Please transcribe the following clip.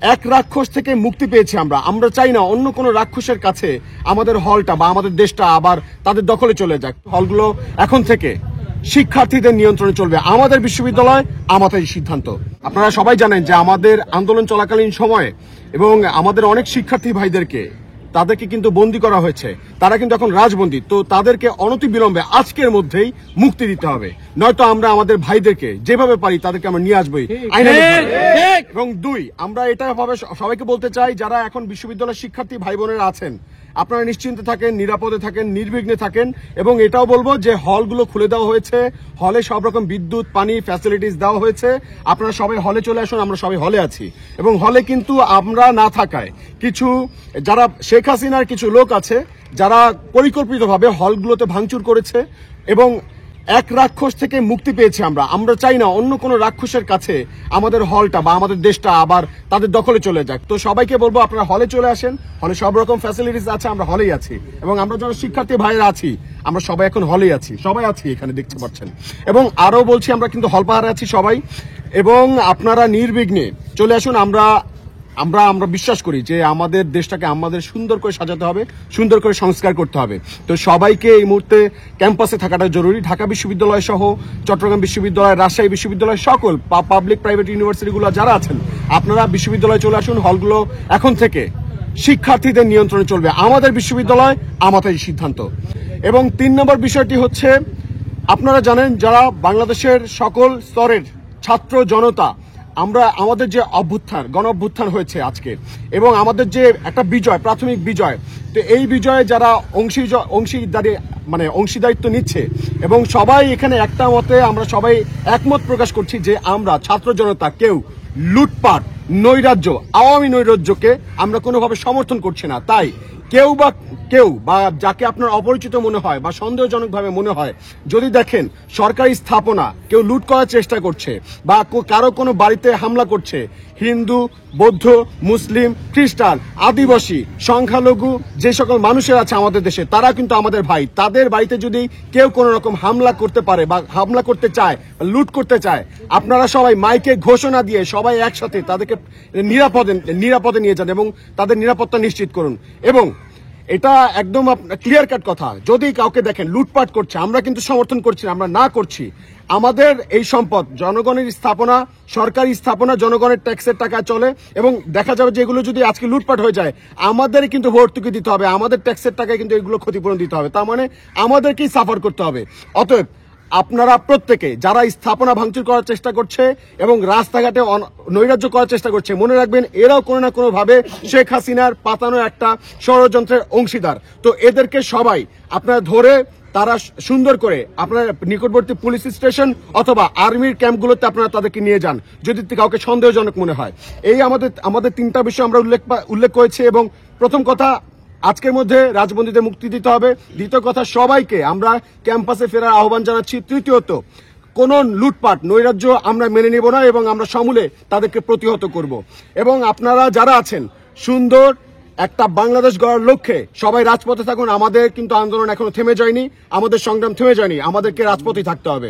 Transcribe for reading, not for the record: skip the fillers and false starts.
এক রাক্ষস থেকে মুক্তি পেয়েছি আমরা চাই না অন্য কোনো রাক্ষসের কাছে আমাদের হলটা বা আমাদের দেশটা আবার তাদের দখলে চলে যাক। হলগুলো এখন থেকে শিক্ষার্থীদের নিয়ন্ত্রণে চলবে। আমাদের বিশ্ববিদ্যালয়, আমাদের সিদ্ধান্ত। আপনারা সবাই জানেন যে আমাদের আন্দোলন চলাকালীন সময়ে এবং আমাদের অনেক শিক্ষার্থী ভাইদেরকে তাদেরকে কিন্তু বন্দী করা হয়েছে, তারা কিন্তু এখন রাজবন্দী। তো তাদেরকে অনতিবিলম্বে আজকের মধ্যেই মুক্তি দিতে হবে, নয়তো আমরা আমাদের ভাইদেরকে যেভাবে পারি তাদেরকে আমরা নিয়ে আসবোই এবং দুই, আমরা এটা ভাবে সবাইকে বলতে চাই যারা এখন বিশ্ববিদ্যালয়ের শিক্ষার্থী ভাই বোনেরা আছেন, আপনারা নিশ্চিন্তে থাকেন, নিরাপদে থাকেন, নির্বিঘ্নে থাকেন। এবং এটাও বলবো যে হলগুলো খুলে দেওয়া হয়েছে, হলে সব রকম বিদ্যুৎ, পানি, ফ্যাসিলিটিস দেওয়া হয়েছে। আপনারা সবাই হলে চলে আসুন, আমরা সবাই হলে আছি। এবং হলে কিন্তু আমরা না থাকায় কিছু যারা শেখ হাসিনার কিছু লোক আছে যারা পরিকল্পিতভাবে হলগুলোতে ভাঙচুর করেছে এবং এক রাক্ষস থেকে মুক্তি পেয়েছি আমরা চাই না অন্য কোনো রাক্ষসের কাছে আমাদের হলটা বা আমাদের দেশটা আবার তাদের দখলে চলে যাক। তো সবাইকে বলবো আপনারা হলে চলে আসেন, হলে সব রকম ফ্যাসিলিটিস আছে, আমরা হলেই আছি। এবং আমরা যারা শিক্ষার্থী ভাইয়েরা আছি আমরা সবাই এখন হলেই আছি, সবাই আছি এখানে, দেখতে পাচ্ছেন। এবং আরো বলছি আমরা কিন্তু হল পাহাড়ে আছি সবাই, এবং আপনারা নির্বিঘ্নে চলে আসুন। আমরা বিশ্বাস করি যে আমাদের দেশটাকে আমাদের সুন্দর করে সাজাতে হবে, সুন্দর করে সংস্কার করতে হবে। তো সবাইকে এই মুহূর্তে ক্যাম্পাসে থাকাটা জরুরি। ঢাকা বিশ্ববিদ্যালয় সহ চট্টগ্রাম বিশ্ববিদ্যালয়, রাজশাহী বিশ্ববিদ্যালয়, সকল পাবলিক প্রাইভেট ইউনিভার্সিটিগুলো যারা আছেন আপনারা বিশ্ববিদ্যালয়ে চলে আসুন। হলগুলো এখন থেকে শিক্ষার্থীদের নিয়ন্ত্রণে চলবে। আমাদের বিশ্ববিদ্যালয়, আমাদের সিদ্ধান্ত। এবং 3 নম্বর বিষয়টি হচ্ছে, আপনারা জানেন যারা বাংলাদেশের সকল স্তরের ছাত্র জনতা, আমাদের যে গণ অভ্যুত্থান হয়েছে আজকে এবং আমাদের যে একটা বিজয়, প্রাথমিক বিজয়, তো এই বিজয়ে যারা অংশীদারিত্ব নিচ্ছে এবং সবাই এখানে একটা মতে আমরা সবাই একমত প্রকাশ করছি যে আমরা ছাত্র জনতা কেউ লুটপাট, নৈরাজ্য, আওয়ামী নৈরাজ্যকে আমরা কোনোভাবে সমর্থন করছি না। তাই কেউ বা যাকে আপনার অপরিচিত মনে হয় বা সন্দেহজনকভাবে মনে হয়, যদি দেখেন সরকারি স্থাপনা কেউ লুট করার চেষ্টা করছে বা কারো কোনো বাড়িতে হামলা করছে, হিন্দু, বৌদ্ধ, মুসলিম, খ্রিস্টান, আদিবাসী, সংখ্যালঘু যে সকল মানুষের আছে আমাদের দেশে, তারা কিন্তু আমাদের ভাই। তাদের বাড়িতে যদি কেউ কোনো রকম হামলা করতে পারে বা হামলা করতে চায়, লুট করতে চায়, আপনারা সবাই মাইকে ঘোষণা দিয়ে সবাই একসাথে তাদেরকে নিরাপদে নিয়ে যান এবং তাদের নিরাপত্তা নিশ্চিত করুন। এবং এটা একদম ক্লিয়ার কাট কথা, যদি কাউকে দেখেন লুটপাট করছে, আমরা কিন্তু সমর্থন করছি না, আমরা না করছি। আমাদের এই সম্পদ জনগণের স্থাপনা, সরকারি স্থাপনা, জনগণের ট্যাক্সের টাকা চলে এবং দেখা যাবে যে এগুলো যদি আজকে লুটপাট হয়ে যায় আমাদের কিন্তু ভর্তুকি দিতে হবে, আমাদের ট্যাক্সের টাকায় কিন্তু এগুলো ক্ষতিপূরণ দিতে হবে। তার মানে আমাদেরকেই সাফার করতে হবে। অতএব আপনারা প্রত্যেকে যারা স্থাপনা ভাঙচুর করার চেষ্টা করছে এবং রাস্তাঘাটে নৈরাজ্য করার চেষ্টা করছে, মনে রাখবেন এরাও কোনো না কোনো ভাবে শেখ হাসিনার পাতানো একটা ষড়যন্ত্রের অংশীদার। তো এদেরকে সবাই আপনারা ধরে তারা সুন্দর করে আপনার নিকটবর্তী পুলিশ স্টেশন অথবা আর্মির ক্যাম্পগুলোতে আপনারা তাদেরকে নিয়ে যান যদি কাউকে সন্দেহজনক মনে হয়। এই আমাদের 3টা বিষয় আমরা উল্লেখ করেছি। এবং প্রথম কথা, আজকের মধ্যে রাজবন্দীদের মুক্তি দিতে হবে। দ্বিতীয় কথা, সবাইকে আমরা ক্যাম্পাসে ফেরার আহ্বান জানাচ্ছি। তৃতীয়ত, কোন লুটপাট, নৈরাজ্য আমরা মেনে নেব না এবং আমরা সমূলে তাদেরকে প্রতিহত করব। এবং আপনারা যারা আছেন সুন্দর একটা বাংলাদেশ গড়ার লক্ষ্যে সবাই রাজপথে থাকুন। আমাদের কিন্তু আন্দোলন এখনো থেমে যায়নি, আমাদের সংগ্রাম থেমে যায়নি, আমাদেরকে রাজপথে থাকতে হবে।